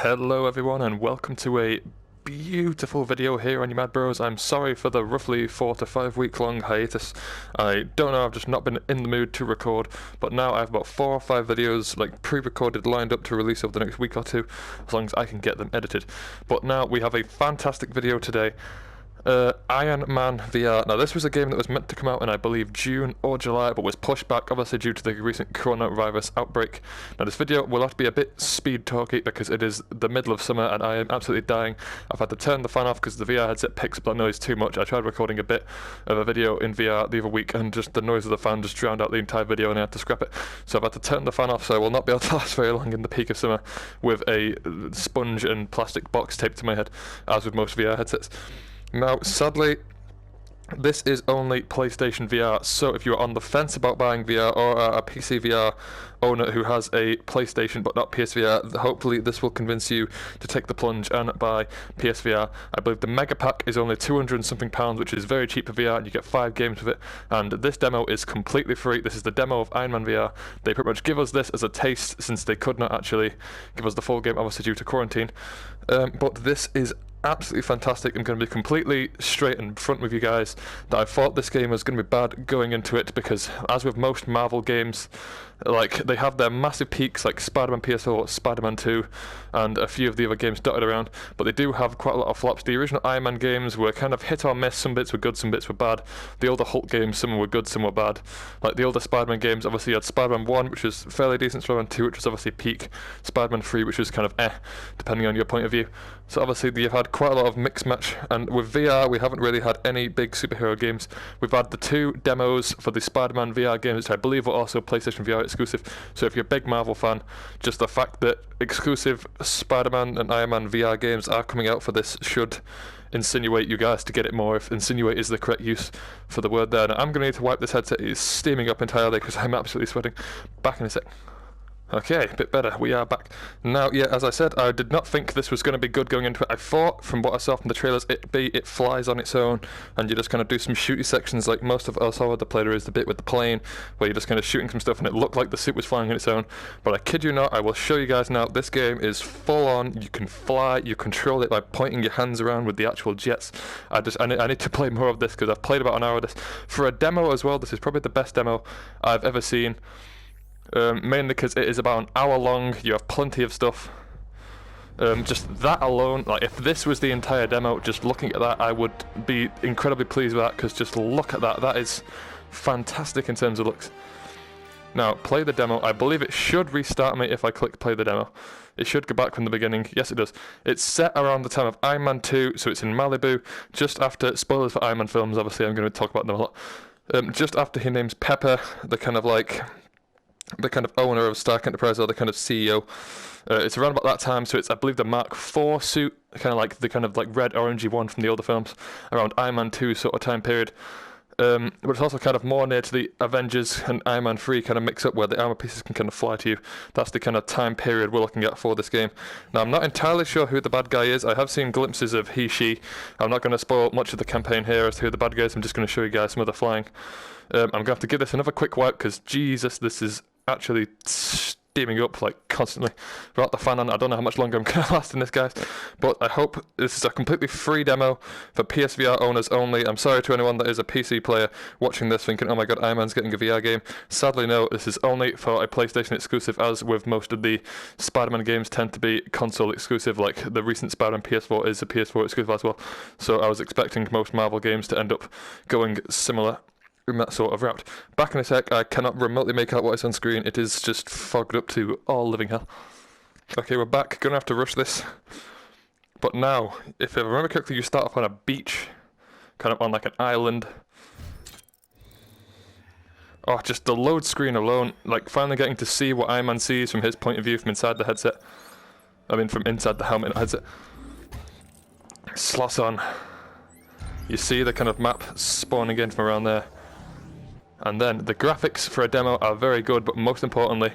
Hello everyone and welcome to a beautiful video here on YouMadBros. I'm sorry for the roughly 4 to 5 week long hiatus. I don't know, I've just not been in the mood to record, but now I have about 4 or 5 videos like pre-recorded lined up to release over the next week or two, as long as I can get them edited. But now we have a fantastic video today. Iron Man VR. Now this was a game that was meant to come out in I believe June or July, but was pushed back obviously due to the recent coronavirus outbreak. Now this video will have to be a bit speed talky because it is the middle of summer and I am absolutely dying. I've had to turn the fan off because the VR headset picks up that noise too much. I tried recording a bit of a video in VR the other week and just the noise of the fan just drowned out the entire video and I had to scrap it. So I've had to turn the fan off, so I will not be able to last very long in the peak of summer with a sponge and plastic box taped to my head, as with most VR headsets. Now, sadly, this is only PlayStation VR, so if you're on the fence about buying VR or are a PC VR owner who has a PlayStation but not PSVR, hopefully this will convince you to take the plunge and buy PSVR. I believe the Mega Pack is only £200 and something, which is very cheap for VR, and you get 5 games with it, and this demo is completely free. This is the demo of Iron Man VR. They pretty much give us this as a taste since they could not actually give us the full game, obviously due to quarantine, but this is absolutely fantastic. I'm going to be completely straight and front with you guys that I thought this game was going to be bad going into it because, as with most Marvel games, like they have their massive peaks like Spider-Man PS4, Spider-Man 2 and a few of the other games dotted around, but they do have quite a lot of flops. The original Iron Man games were kind of hit or miss. Some bits were good, some bits were bad. The older Hulk games, some were good, some were bad. Like the older Spider-Man games, obviously you had Spider-Man 1 which was fairly decent, Spider-Man 2 which was obviously peak, Spider-Man 3 which was kind of depending on your point of view. So obviously you've had quite a lot of mixed match, and with VR we haven't really had any big superhero games. We've had the 2 demos for the Spider-Man VR games, which I believe were also PlayStation VR exclusive. So if you're a big Marvel fan, just the fact that exclusive Spider-Man and Iron Man VR games are coming out for this should insinuate you guys to get it more, if insinuate is the correct use for the word there. Now I'm going to need to wipe this headset. It is steaming up entirely because I'm absolutely sweating. Back in a sec. Okay, a bit better, we are back. Now, yeah, as I said, I did not think this was going to be good going into it. I thought, from what I saw from the trailers, it flies on its own, and you just kind of do some shooty sections like most of us saw. The playthrough is the bit with the plane, where you're just kind of shooting some stuff, and it looked like the suit was flying on its own. But I kid you not, I will show you guys now, this game is full on. You can fly, you control it by pointing your hands around with the actual jets. I need to play more of this, because I've played about an hour of this. For a demo as well, this is probably the best demo I've ever seen. Mainly because it is about an hour long, you have plenty of stuff. Just that alone, like if this was the entire demo, just looking at that I would be incredibly pleased with that, because just look at that, that is fantastic in terms of looks. Now, play the demo. I believe it should restart me if I click play the demo. It should go back from the beginning. Yes, it does. It's set around the time of Iron Man 2, so it's in Malibu, just after, spoilers for Iron Man films, obviously I'm going to talk about them a lot, just after he names Pepper the kind of owner of Stark Enterprise, or the kind of CEO. It's around about that time, so it's I believe the Mark IV suit, kind of like the kind of like red orangey one from the older films, around Iron Man 2 sort of time period. But it's also kind of more near to the Avengers and Iron Man 3 kind of mix up, where the armor pieces can kind of fly to you. That's the kind of time period we're looking at for this game. Now, I'm not entirely sure who the bad guy is. I have seen glimpses of he, she. I'm not going to spoil much of the campaign here as to who the bad guy is. I'm just going to show you guys some of the flying. I'm going to have to give this another quick wipe, because Jesus, this is actually steaming up like constantly. Without the fan on, I don't know how much longer I'm going to last in this, guys, but I hope this is a completely free demo for PSVR owners only. I'm sorry to anyone that is a PC player watching this thinking, oh my god, Iron Man's getting a VR game. Sadly no, this is only for a PlayStation exclusive, as with most of the Spider-Man games tend to be console exclusive, like the recent Spider-Man PS4 is a PS4 exclusive as well, so I was expecting most Marvel games to end up going similar in that sort of route. Back in a sec. I cannot remotely make out what is on screen. It is just fogged up to all living hell. Okay, we're back. Gonna have to rush this. But now, if I remember correctly, you start off on a beach, kind of on like an island. Oh, just the load screen alone, like finally getting to see what Iron Man sees from his point of view from inside the headset. I mean, from inside the helmet, not headset. Slots on. You see the kind of map spawning in from around there. And then the graphics for a demo are very good, but most importantly,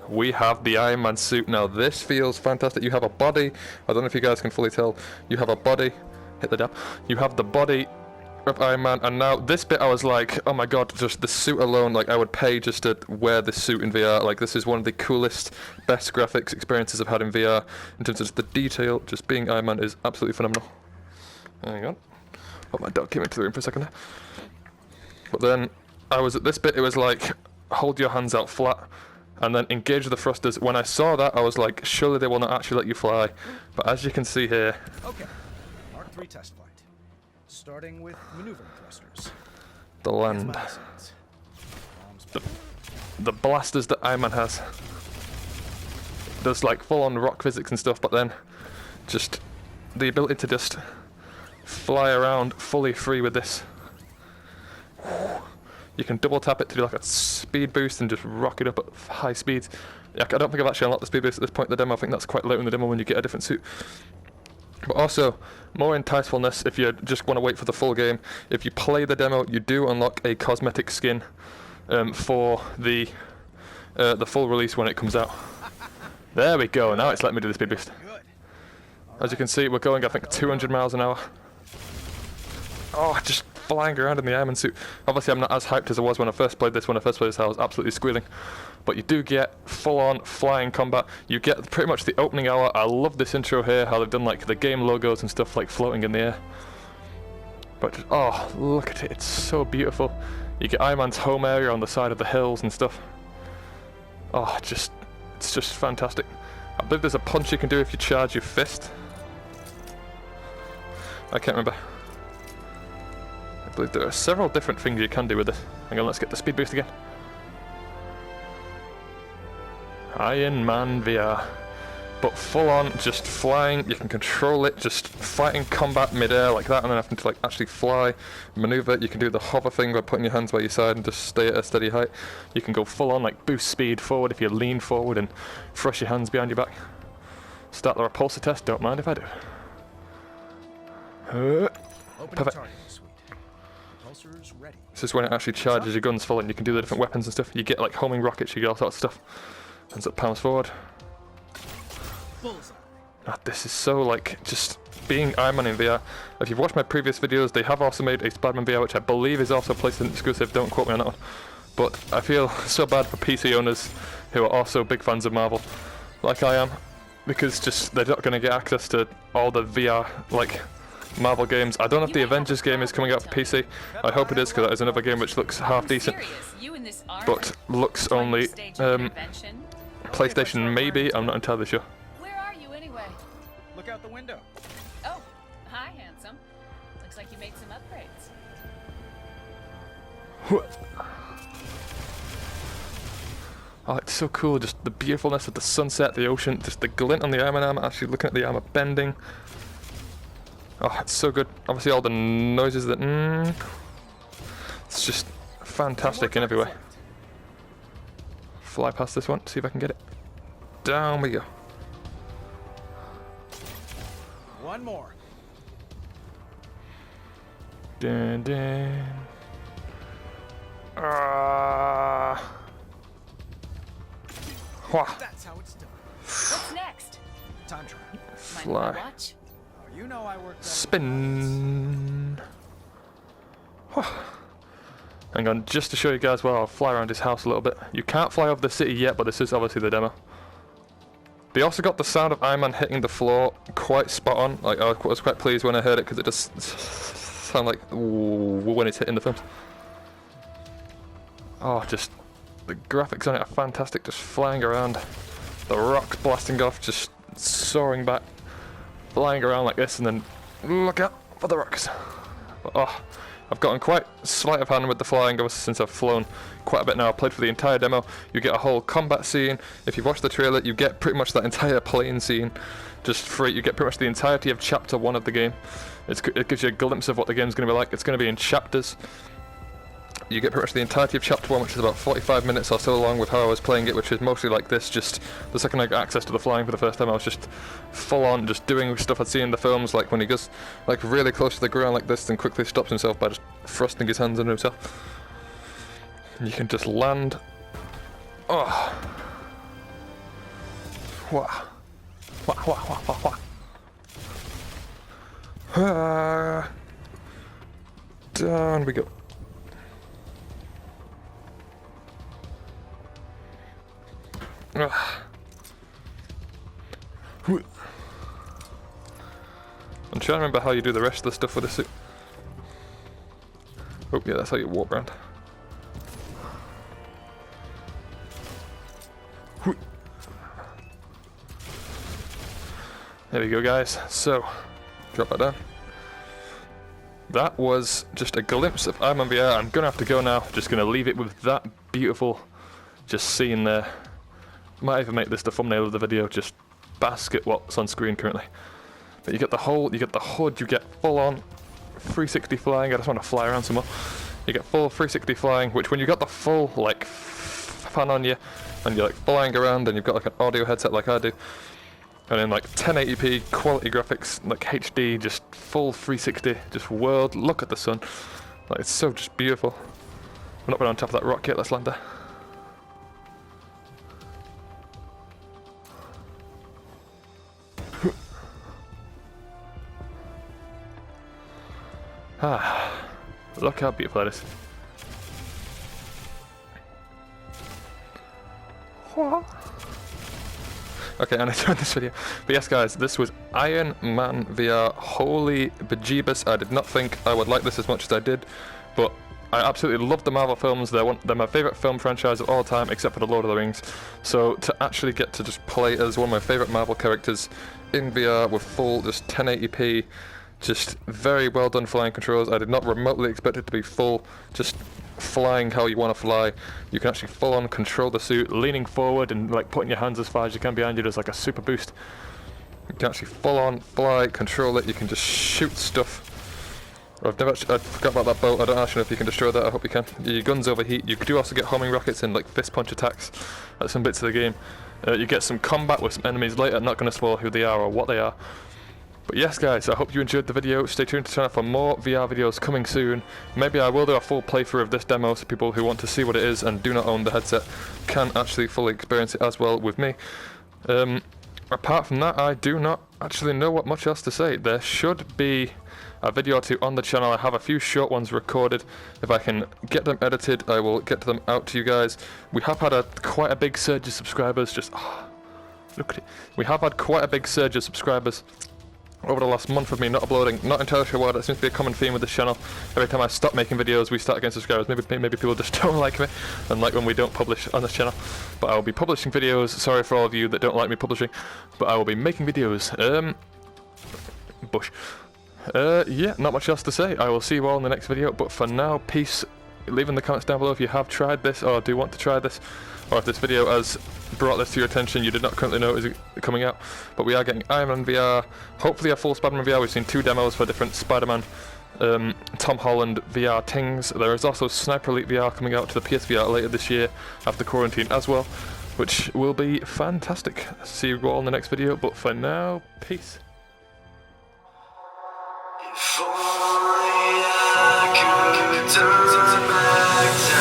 we have the Iron Man suit. Now this feels fantastic. You have a body, I don't know if you guys can fully tell, you have a body, hit the dab, you have the body of Iron Man, and now this bit I was like, oh my god, just the suit alone, like I would pay just to wear this suit in VR. Like this is one of the coolest, best graphics experiences I've had in VR. In terms of the detail, just being Iron Man is absolutely phenomenal. Hang on. Oh, my dog came into the room for a second there. But then I was at this bit, it was like, hold your hands out flat, and then engage the thrusters. When I saw that, I was like, surely they will not actually let you fly. But as you can see here... Okay, Mark III test flight. Starting with maneuvering thrusters. The land. The blasters that Iron Man has. There's like full-on rock physics and stuff, but then just the ability to just fly around fully free with this. You can double tap it to do like a speed boost and just rock it up at high speeds. I don't think I've actually unlocked the speed boost at this point in the demo. I think that's quite late in the demo when you get a different suit. But also, more enticefulness if you just want to wait for the full game. If you play the demo, you do unlock a cosmetic skin for the full release when it comes out. There we go, now it's letting me do the speed boost. As you can see, we're going, I think, 200 miles an hour. Oh, just flying around in the Iron Man suit. Obviously, I'm not as hyped as I was when I first played this. When I first played this, I was absolutely squealing. But you do get full-on flying combat. You get pretty much the opening hour. I love this intro here, how they've done like the game logos and stuff like floating in the air. But just, oh, look at it. It's so beautiful. You get Iron Man's home area on the side of the hills and stuff. Oh, it's just fantastic. I believe there's a punch you can do if you charge your fist. I can't remember. I believe there are several different things you can do with this. Hang on, let's get the speed boost again. Iron Man VR. But full on, just flying, you can control it, just fighting combat mid-air like that, and then having to like actually fly, maneuver. You can do the hover thing by putting your hands by your side and just stay at a steady height. You can go full on, like boost speed forward if you lean forward and thrust your hands behind your back. Start the repulsor test, don't mind if I do. Perfect. Ready. This is when it actually charges your guns full and you can do the different weapons and stuff. You get like homing rockets, you get all sorts of stuff. Ends up pounds forward. Ah, this is so like just being Iron Man in VR. If you've watched my previous videos, they have also made a Spider-Man VR, which I believe is also PlayStation exclusive. Don't quote me on that one. But I feel so bad for PC owners who are also big fans of Marvel, like I am, because just they're not going to get access to all the VR like Marvel games. I don't know if the Avengers game is coming out for PC. I hope it is, because that is another game which looks half decent, but looks only PlayStation maybe. I'm not entirely sure. Where are you anyway? Look out the window. Oh, hi, handsome. Looks like you made some upgrades. Oh, it's so cool, just the beautifulness of the sunset, the ocean, just the glint on the Iron Man armor, actually looking at the armor bending. Oh, it's so good. Obviously all the noises that... It's just fantastic in every way. Fly past this one, see if I can get it. Down we go. One more. Dun, dun. That's how it's done. What's next? Time trial. Fly. Watch? Oh, you know I worked. Spin. Hang on, just to show you guys where I'll fly around his house a little bit. You can't fly over the city yet, but this is obviously the demo. They also got the sound of Iron Man hitting the floor quite spot on. Like I was quite pleased when I heard it, because it just sounded like when it's hitting the films. Oh, just the graphics on it are fantastic. Just flying around, the rocks blasting off, just soaring back, flying around like this, and then look out for the rocks. But, oh, I've gotten quite sleight of hand with the flying ever since I've flown quite a bit now. I've played for the entire demo. You get a whole combat scene. If you watch the trailer, you get pretty much that entire plane scene just free. You get pretty much the entirety of Chapter 1 of the game. It gives you a glimpse of what the game's going to be like. It's going to be in chapters. You get pretty much the entirety of Chapter 1, which is about 45 minutes or so long with how I was playing it, which is mostly like this. Just the second I got access to the flying for the first time, I was just full on, just doing stuff I'd seen in the films, like when he goes like really close to the ground like this, then quickly stops himself by just thrusting his hands under himself. And you can just land. Oh. Wah. Wah, wah, wah, wah, wah. Down we go. Ah. I'm trying to remember how you do the rest of the stuff with the suit. Oh yeah, that's how you walk around. There we go, guys. So, drop that down. That was just a glimpse of Iron Man VR. I'm gonna have to go now. Just gonna leave it with that beautiful just scene there. Might even make this the thumbnail of the video. Just bask at what's on screen currently. But you get the whole, you get the hood, you get full on 360 flying. I just want to fly around some more. You get full 360 flying, which when you got the full like fan on you, and you're like flying around, and you've got like an audio headset like I do. And then like 1080p quality graphics, like HD, just full 360, just world, look at the sun. Like it's so just beautiful. We're not been on top of that rock yet, let's land there. Ah, look how beautiful that is. What? Okay, and I joined this video. But yes, guys, this was Iron Man VR. Holy bejeebus, I did not think I would like this as much as I did, but I absolutely love the Marvel films. They're my favourite film franchise of all time, except for The Lord of the Rings. So to actually get to just play as one of my favourite Marvel characters in VR with full, just 1080p, just very well done flying controls. I did not remotely expect it to be full, just flying how you want to fly. You can actually full on control the suit, leaning forward and like putting your hands as far as you can behind you. There's like a super boost. You can actually full on fly, control it. You can just shoot stuff. I've never actually, I forgot about that boat. I don't actually know if you can destroy that. I hope you can. Your guns overheat. You do also get homing rockets and like fist punch attacks at some bits of the game. You get some combat with some enemies later. I'm not going to spoil who they are or what they are. But yes, guys, I hope you enjoyed the video. Stay tuned to the channel for more VR videos coming soon. Maybe I will do a full playthrough of this demo so people who want to see what it is and do not own the headset can actually fully experience it as well with me. Apart from that, I do not actually know what much else to say. There should be a video or two on the channel. I have a few short ones recorded. If I can get them edited, I will get them out to you guys. We have had quite a big surge of subscribers. Look at it. We have had quite a big surge of subscribers over the last month of me not uploading. Not entirely sure why. That seems to be a common theme with this channel. Every time I stop making videos, we start getting subscribers. Maybe people just don't like me and like when we don't publish on this channel. But I will be publishing videos. Sorry for all of you that don't like me publishing, but I will be making videos. Yeah, not much else to say. I will see you all in the next video, but for now, peace. Leave in the comments down below if you have tried this or do want to try this, or if this video has brought this to your attention you did not currently know is coming out. But we are getting Iron Man VR, hopefully a full Spider-Man VR. We've seen 2 demos for different Spider-Man Tom Holland VR things. There is also Sniper Elite VR coming out to the PSVR later this year after quarantine as well, which will be fantastic. See you all in the next video, but for now, peace. If only I could turn back.